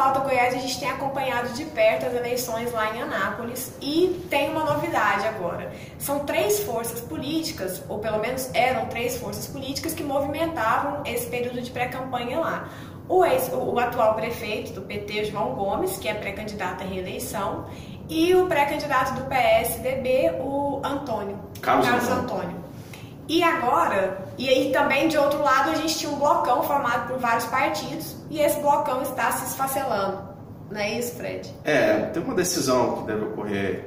Pauta Goiás a gente tem acompanhado de perto as eleições lá em Anápolis e tem uma novidade agora. São 3 forças políticas, ou pelo menos eram 3 forças políticas que movimentavam esse período de pré-campanha lá. O atual prefeito do PT, João Gomes, que é pré-candidato à reeleição, e o pré-candidato do PSDB, o Carlos Antônio. E agora, e aí também de outro lado a gente tinha um blocão formado por vários partidos e esse blocão está se esfacelando, não é isso, Fred? Tem uma decisão que deve ocorrer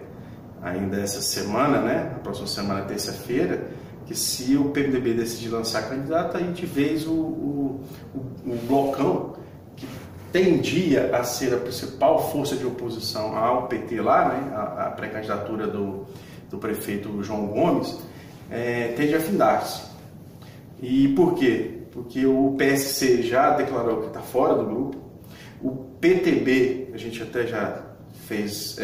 ainda essa semana, né? Na próxima semana, terça-feira, que se o PMDB decidir lançar candidato, aí de vez o blocão, que tendia a ser a principal força de oposição ao PT lá, né? A pré-candidatura do prefeito João Gomes, tende a findar-se. E por quê? Porque o PSC já declarou que está fora do grupo, o PTB, a gente até já fez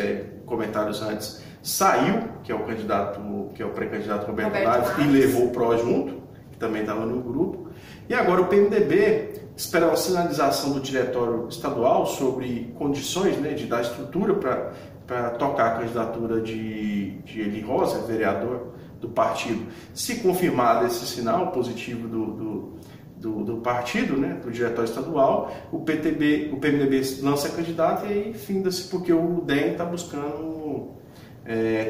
comentários antes, saiu, que é o pré-candidato Roberto Naves, e levou o PRO junto, que também estava no grupo. E agora o PMDB espera uma sinalização do diretório estadual sobre condições, né, de dar estrutura para tocar a candidatura de Eli Rosa, vereador do partido. Se confirmado esse sinal positivo do partido, né, do diretório estadual, o PMDB lança candidato e aí finda-se, porque o DEM está buscando,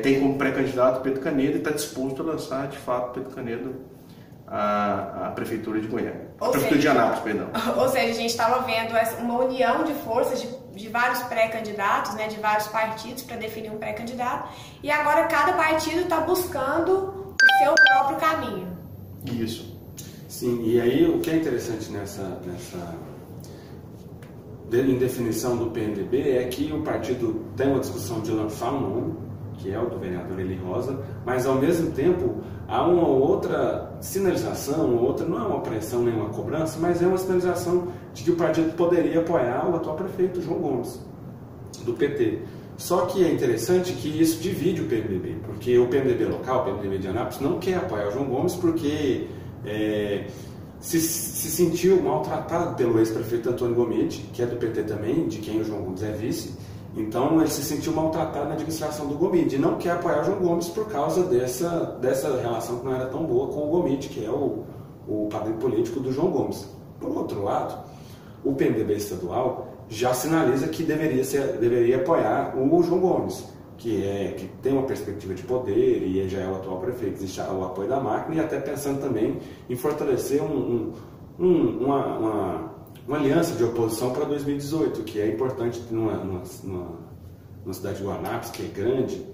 tem como pré-candidato Pedro Canedo e está disposto a lançar, de fato, Pedro Canedo à Prefeitura de Goiânia. Prefeitura de Anápolis, perdão. Ou seja, a gente estava vendo uma união de forças de vários pré-candidatos, né, de vários partidos para definir um pré-candidato, e agora cada partido está buscando o seu próprio caminho. Isso. Sim, e aí o que é interessante nessa indefinição do PMDB é que o partido tem uma discussão de lançar um nome, que é o do vereador Eli Rosa, mas ao mesmo tempo há uma outra sinalização, não é uma pressão nem uma cobrança, mas é uma sinalização de que o partido poderia apoiar o atual prefeito João Gomes, do PT. Só que é interessante que isso divide o PMDB, porque o PMDB local, o PMDB de Anápolis, não quer apoiar o João Gomes porque se sentiu maltratado pelo ex-prefeito Antônio Gomide, que é do PT também, de quem o João Gomes é vice. Então ele se sentiu maltratado na administração do Gomide e não quer apoiar o João Gomes por causa dessa relação que não era tão boa com o Gomide, que é o padrinho político do João Gomes. Por outro lado, o PMDB estadual já sinaliza que deveria apoiar o João Gomes, que tem uma perspectiva de poder e já é o atual prefeito, existe o apoio da máquina, e até pensando também em fortalecer uma aliança de oposição para 2018, que é importante numa cidade de Anápolis, que é grande,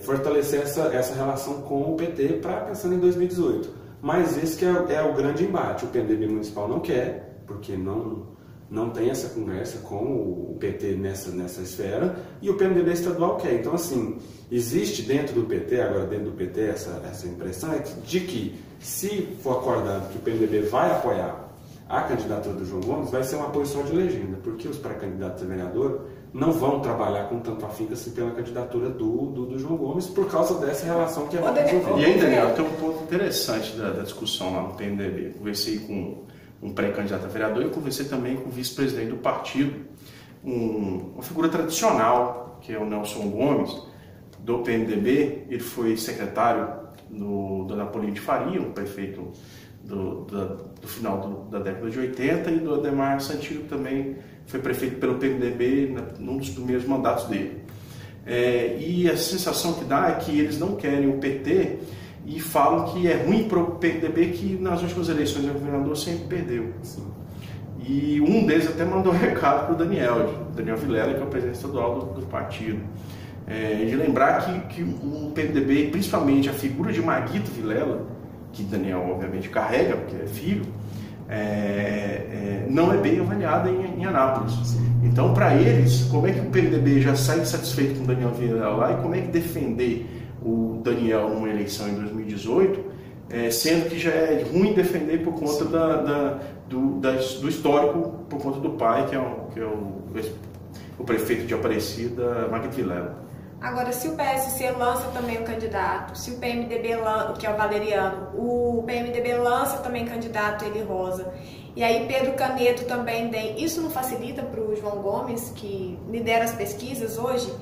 fortalecer essa relação com o PT para pensando em 2018. Mas esse que é o grande embate. O PMDB municipal não quer, porque não tem essa conversa com o PT nessa esfera, e o PMDB estadual quer. Então, assim, existe dentro do PT essa impressão de que, se for acordado que o PMDB vai apoiar a candidatura do João Gomes, vai ser uma posição de legenda, porque os pré-candidatos a vereador não vão trabalhar com tanto afinco assim pela candidatura do João Gomes por causa dessa relação que é muito resolvida. E aí, Daniel, tem um ponto interessante da discussão lá no PMDB. Conversei com um pré-candidato a vereador e conversei também com o vice-presidente do partido, uma figura tradicional, que é o Nelson Gomes, do PMDB. Ele foi secretário do Napoleão de Faria, um prefeito do final da década de 80, e do Ademar Santillo, que também foi prefeito pelo PMDB num dos primeiros mandatos dele. E a sensação que dá é que eles não querem o PT e falam que é ruim para o PMDB, que nas últimas eleições o governador sempre perdeu. Assim. E um deles até mandou um recado para o Daniel Vilela, que é o presidente estadual do partido. De lembrar que o PMDB, principalmente a figura de Maguito Vilela, que Daniel obviamente carrega, porque é filho, não é bem avaliada em Anápolis. Então, para eles, como é que o PMDB já sai satisfeito com o Daniel Vilela lá, e como é que defender o Daniel numa eleição em 2018, sendo que já é ruim defender por conta do histórico, por conta do pai, que é o prefeito de Aparecida, Maguito Vilela. Agora, se o PSC lança também um candidato, se o PMDB, que é o Valeriano, o PMDB lança também candidato Eli Rosa, E aí Pedro Canedo também tem. Isso não facilita para o João Gomes, que lidera as pesquisas hoje?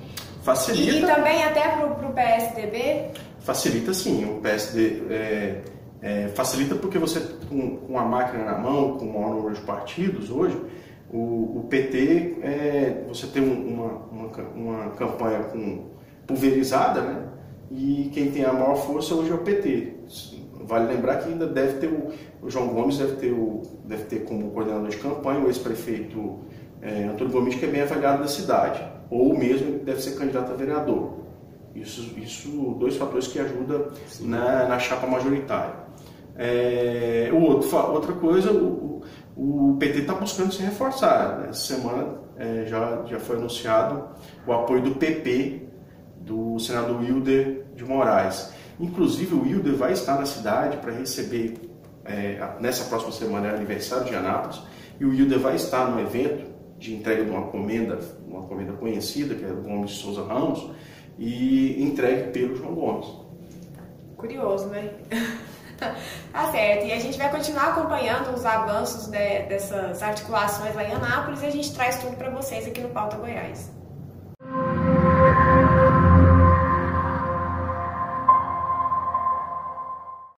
Facilita. E também até para o PSDB? Facilita sim, o PSD facilita porque você, com a máquina na mão, com o maior número de partidos hoje, o PT, você tem uma campanha pulverizada, né? E quem tem a maior força hoje é o PT. Vale lembrar que ainda deve ter o João Gomes, deve ter como coordenador de campanha o ex-prefeito Antônio Gomes, que é bem avaliado da cidade, ou mesmo deve ser candidato a vereador. Isso dois fatores que ajudam na chapa majoritária. Outra coisa, o PT está buscando se reforçar. Né? Essa semana já foi anunciado o apoio do PP, do senador Wilder de Moraes. Inclusive, o Wilder vai estar na cidade para receber, nessa próxima semana, é aniversário de Anápolis, e o Wilder vai estar no evento de entrega de uma comenda conhecida, que é o Gomes de Souza Ramos, e entregue pelo João Gomes. Curioso, né? Tá certo, e a gente vai continuar acompanhando os avanços dessas articulações lá em Anápolis e a gente traz tudo para vocês aqui no Pauta Goiás.